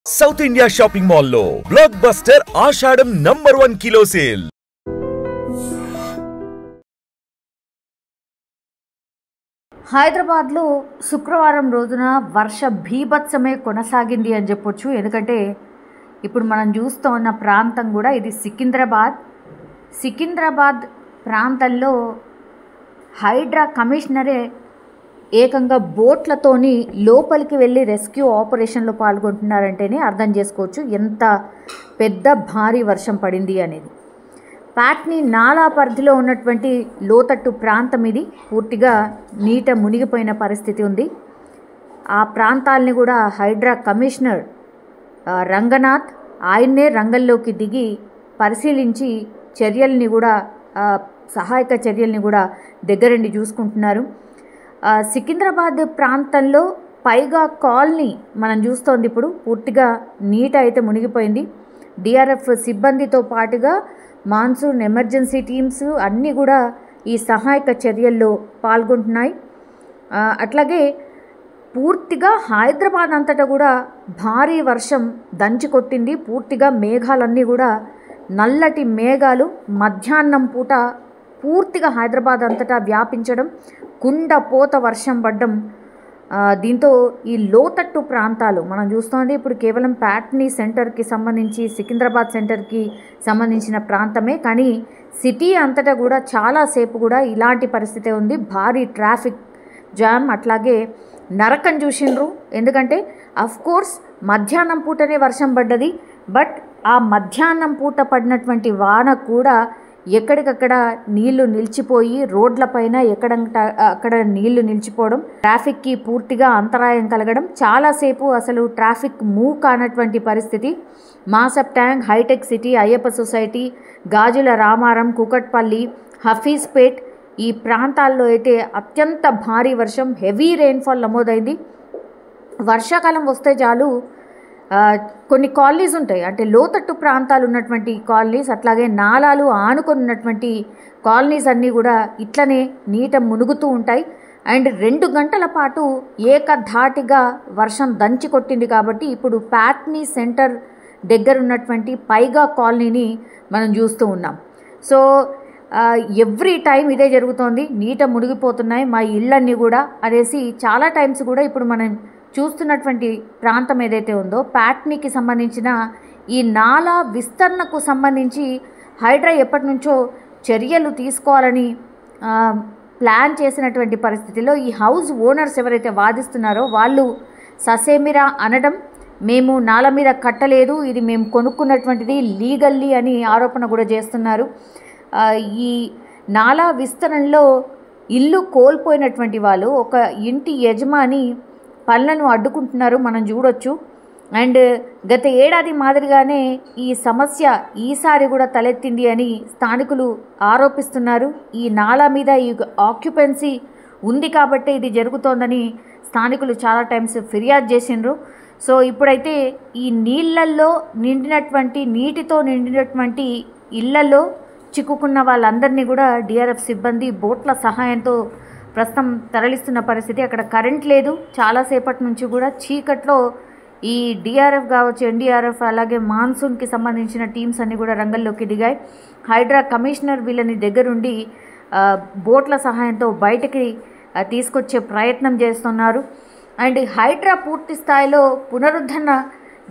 South India shopping mall లో block buster ఆషాఢం #1 kilo sale. హైదరాబాద్లో శుక్రవారం రోజున వర్ష బీభత్సమే కొనసాగింది అని చెప్పొచ్చు. ఎందుకంటే ఇప్పుడు మనం చూస్తూ ఉన్న ప్రాంతం కూడా ఇది సికింద్రాబాద్ ప్రాంతంలో హైడ్రా కమిషనరే ఏకంగా బోట్లతోని లోపలికి వెళ్ళి రెస్క్యూ ఆపరేషన్లో పాల్గొంటున్నారంటేనే అర్థం చేసుకోవచ్చు ఎంత పెద్ద భారీ వర్షం పడింది అనేది. ప్యాట్నీ నాలా పరిధిలో ఉన్నటువంటి లోతట్టు ప్రాంతం ఇది పూర్తిగా నీట మునిగిపోయిన పరిస్థితి ఉంది. ఆ ప్రాంతాలని కూడా హైడ్రా కమిషనర్ రంగనాథ్ ఆయన్నే రంగంలోకి దిగి పరిశీలించి చర్యల్ని కూడా సహాయక చర్యల్ని కూడా దగ్గరండి చూసుకుంటున్నారు. సికింద్రాబాద్ ప్రాంతంలో పైగా కాలనీ మనం చూస్తోంది ఇప్పుడు పూర్తిగా నీట అయితే మునిగిపోయింది. డిఆర్ఎఫ్ సిబ్బందితో పాటుగా మాన్సూన్ ఎమర్జెన్సీ టీమ్స్ అన్నీ కూడా ఈ సహాయక చర్యల్లో పాల్గొంటున్నాయి. అట్లాగే పూర్తిగా హైదరాబాద్ అంతటా కూడా భారీ వర్షం దంచి కొట్టింది. పూర్తిగా మేఘాలన్నీ కూడా నల్లటి మేఘాలు మధ్యాహ్నం పూట పూర్తిగా హైదరాబాద్ అంతటా వ్యాపించడం, కుండపోత వర్షం పడ్డం. దీంతో ఈ లోతట్టు ప్రాంతాలు మనం చూస్తోంది ఇప్పుడు కేవలం ప్యాట్నీ సెంటర్కి సంబంధించి సికింద్రాబాద్ సెంటర్కి సంబంధించిన ప్రాంతమే, కానీ సిటీ అంతటా కూడా చాలాసేపు కూడా ఇలాంటి పరిస్థితే ఉంది. భారీ ట్రాఫిక్ జామ్, అట్లాగే నరకం చూసిండ్రు. ఎందుకంటే అఫ్కోర్స్ మధ్యాహ్నం పూటనే వర్షం పడ్డది, బట్ ఆ మధ్యాహ్నం పూట పడినటువంటి వాన కూడా ఎక్కడికక్కడ నీళ్లు నిలిచిపోయి రోడ్లపైన అక్కడ నీళ్లు నిలిచిపోవడం, ట్రాఫిక్కి పూర్తిగా అంతరాయం కలగడం, చాలాసేపు అసలు ట్రాఫిక్ మూవ్ కానటువంటి పరిస్థితి. Masab Tank, Hitech City, Ayyappa society, Gajula Ramaram, Kukatpally, Hafeezpet ఈ ప్రాంతాల్లో అయితే అత్యంత భారీ వర్షం, హెవీ రెయిన్ఫాల్ నమోదైంది. వర్షాకాలం వస్తే చాలు కొన్ని కాలనీస్ ఉంటాయి, అంటే లోతట్టు ప్రాంతాలు ఉన్నటువంటి కాలనీస్, అట్లాగే నాలాలు ఆనుకొని ఉన్నటువంటి కాలనీస్ అన్నీ కూడా ఇట్లనే నీట మునుగుతూ ఉంటాయి. అండ్ 2 గంటల పాటు ఏకధాటిగా వర్షం దంచి కొట్టింది. కాబట్టి ఇప్పుడు ప్యాట్నీ సెంటర్ దగ్గర ఉన్నటువంటి పైగా కాలనీని మనం చూస్తూ ఉన్నాం. సో ఎవ్రీ టైం ఇదే జరుగుతోంది, నీట మునిగిపోతున్నాయి మా ఇళ్ళన్నీ కూడా అనేసి చాలా టైమ్స్ కూడా ఇప్పుడు మనం చూస్తున్నటువంటి ప్రాంతం ఏదైతే ఉందో ప్యాట్నీకి సంబంధించిన ఈ నాలా విస్తరణకు సంబంధించి హైడ్రా ఎప్పటి నుంచో చర్యలు తీసుకోవాలని ప్లాన్ చేసినటువంటి పరిస్థితిలో ఈ హౌస్ ఓనర్స్ ఎవరైతే వాదిస్తున్నారో వాళ్ళు ససేమిరా అనడం, మేము నాల మీద కట్టలేదు, ఇది మేము కొనుక్కున్నటువంటిది లీగల్లీ అని ఆరోపణ కూడా చేస్తున్నారు. ఈ నాలా విస్తరణలో ఇల్లు కోల్పోయినటువంటి వాళ్ళు ఒక ఇంటి యజమాని పనులను అడ్డుకుంటున్నారు మనం చూడొచ్చు. అండ్ గత ఏడాది మాదిరిగానే ఈ సమస్య ఈసారి కూడా తలెత్తింది అని స్థానికులు ఆరోపిస్తున్నారు. ఈ నాలా మీద ఈ ఆక్యుపెన్సీ ఉంది కాబట్టి ఇది జరుగుతోందని స్థానికులు చాలా టైమ్స్ ఫిర్యాదు చేసిండ్రు. సో ఇప్పుడైతే ఈ నీటితో నిండినటువంటి ఇళ్లలో చిక్కుకున్న వాళ్ళందరినీ కూడా డిఆర్ఎఫ్ సిబ్బంది బోట్ల సహాయంతో ప్రస్తుతం తరలిస్తున్న పరిస్థితి. అక్కడ కరెంట్ లేదు, చాలాసేపటి నుంచి కూడా చీకట్లో ఈ డిఆర్ఎఫ్ కావచ్చు, ఎన్డీఆర్ఎఫ్ అలాగే మాన్సూన్కి సంబంధించిన టీమ్స్ అన్నీ కూడా రంగంలోకి దిగాయి. హైడ్రా కమిషనర్ వీళ్ళని దగ్గరుండి బోట్ల సహాయంతో బయటికి తీసుకొచ్చే ప్రయత్నం చేస్తున్నారు. అండ్ హైడ్రా పూర్తి స్థాయిలో పునరుద్ధరణ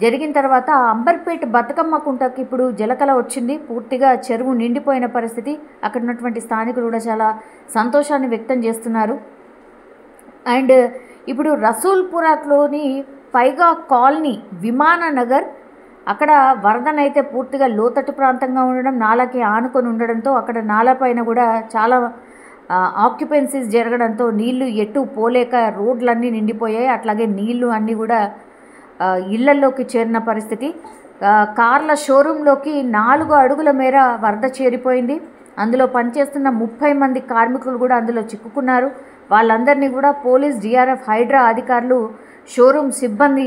జరిగిన తర్వాత అంబర్పేట బతుకమ్మ కుంటకి ఇప్పుడు జలకళ వచ్చింది, పూర్తిగా చెరువు నిండిపోయిన పరిస్థితి. అక్కడ ఉన్నటువంటి స్థానికులు కూడా చాలా సంతోషాన్ని వ్యక్తం చేస్తున్నారు. అండ్ ఇప్పుడు రసూల్పురాలోని పైగా కాలనీ, విమాననగర్ అక్కడ వరదనైతే పూర్తిగా లోతట్టు ప్రాంతంగా ఉండడం, నాలాకి ఆనుకొని ఉండడంతో అక్కడ నాలా పైన కూడా చాలా ఆక్యుపెన్సీస్ జరగడంతో నీళ్లు ఎటు పోలేక రోడ్లన్నీ నిండిపోయాయి. అట్లాగే నీళ్లు అన్నీ కూడా ఇళ్లల్లోకి చేరిన పరిస్థితి. కార్ల షోరూంలోకి 4 అడుగుల మేర వరద చేరిపోయింది. అందులో పనిచేస్తున్న 30 మంది కార్మికులు కూడా అందులో చిక్కుకున్నారు. వాళ్ళందరినీ కూడా పోలీస్, డిఆర్ఎఫ్, హైడ్రా అధికారులు, షోరూమ్ సిబ్బంది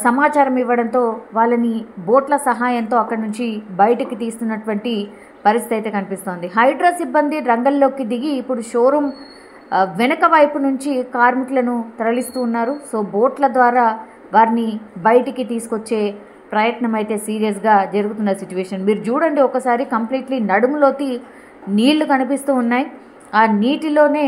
సమాచారం ఇవ్వడంతో వాళ్ళని బోట్ల సహాయంతో అక్కడి నుంచి బయటికి తీస్తున్నటువంటి పరిస్థితి అయితే కనిపిస్తోంది. హైడ్రా సిబ్బంది రంగంలోకి దిగి ఇప్పుడు షోరూమ్ వెనక వైపు నుంచి కార్మికులను తరలిస్తూ ఉన్నారు. సో బోట్ల ద్వారా వారిని బయటికి తీసుకొచ్చే ప్రయత్నం అయితే సీరియస్గా జరుగుతున్న సిచ్యువేషన్. మీరు చూడండి ఒకసారి, కంప్లీట్లీ నడుములోకి నీళ్లు కనిపిస్తూ ఉన్నాయి. ఆ నీటిలోనే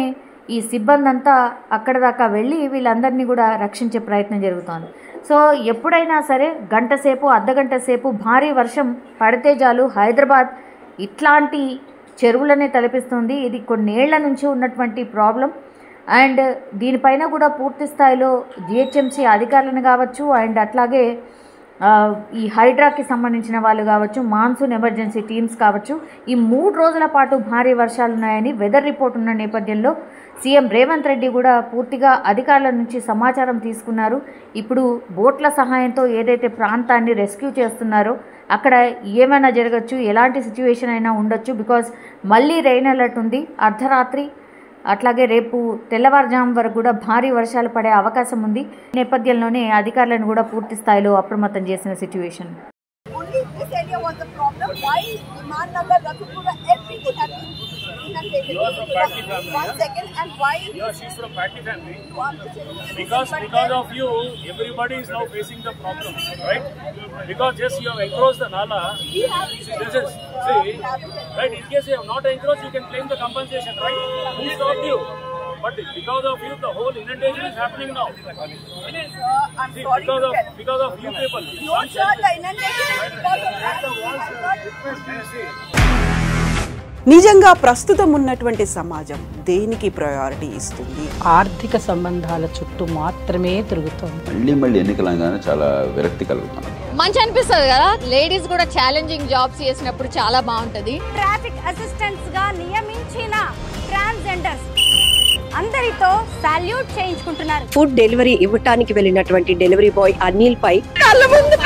ఈ సిబ్బంది అంతా అక్కడ దాకా వెళ్ళి వీళ్ళందరినీ కూడా రక్షించే ప్రయత్నం జరుగుతోంది. సో ఎప్పుడైనా సరే గంట సేపు, అర్ధగంట సేపు భారీ వర్షం పడితే చాలు హైదరాబాద్ ఇట్లాంటి చెరువులనే తలపిస్తుంది. ఇది కొన్నేళ్ల నుంచి ఉన్నటువంటి ప్రాబ్లం. అండ్ దీనిపైన కూడా పూర్తి స్థాయిలో జిహెచ్ఎంసీ అధికారులను కావచ్చు, అండ్ అట్లాగే ఈ హైడ్రాకి సంబంధించిన వాళ్ళు కావచ్చు, మాన్సూన్ ఎమర్జెన్సీ టీమ్స్ కావచ్చు, ఈ 3 రోజుల పాటు భారీ వర్షాలు ఉన్నాయని వెదర్ రిపోర్ట్ ఉన్న నేపథ్యంలో సీఎం రేవంత్ రెడ్డి కూడా పూర్తిగా అధికారుల నుంచి సమాచారం తీసుకున్నారు. ఇప్పుడు బోట్ల సహాయంతో ఏదైతే ప్రాంతాన్ని రెస్క్యూ చేస్తున్నారో అక్కడ ఏమైనా జరగచ్చు, ఎలాంటి సిచ్యువేషన్ అయినా ఉండొచ్చు. బికాజ్ మళ్ళీ రెయిన్ అలర్ట్ ఉంది. అర్ధరాత్రి అట్లాగే రేపు తెల్లవారుజాము వరకు కూడా భారీ వర్షాలు పడే అవకాశం ఉంది. నేపథ్యంలోనే అధికారులను కూడా పూర్తి స్థాయిలో అప్రమత్తం చేసిన situation. You are from Patty family. 1 second, and why? Yeah, she's from Patty family. Because of you, everybody is now facing the problem, right? Because just you have encroached the nala. This is, see, right? In case you have not encroached, you can claim the compensation, right? Who stopped you? But because of you, the whole inundation is happening now. I'm sorry because of you people. No, sir, the inundation is because of that. నిజంగా ప్రస్తుతం ఉన్నటువంటి సమాజం దేనికి priority ఇస్తుంది? ఆర్థిక సంబంధాల చుట్టూ మాత్రమే తిరుగుతోంది. మళ్ళీ ఎన్నికలంగానే చాలా విరక్తి కలుగుతున్నాం. మంచి అనిపిస్తుంది కదా, లేడీస్ కూడా ఛాలెంజింగ్ జాబ్స్ చేసినప్పుడు చాలా బాగుంటది. ట్రాఫిక్ అసిస్టెంట్స్ గా నియమించిన ట్రాన్స్జెండర్స్ అందరితో సాల్యూట్ చేయించుకుంటున్నారు. ఫుడ్ డెలివరీ ఇవ్వటానికి వెళ్ళినటువంటి డెలివరీ బాయ్ అనిల్ పై కళ్ళ ముందు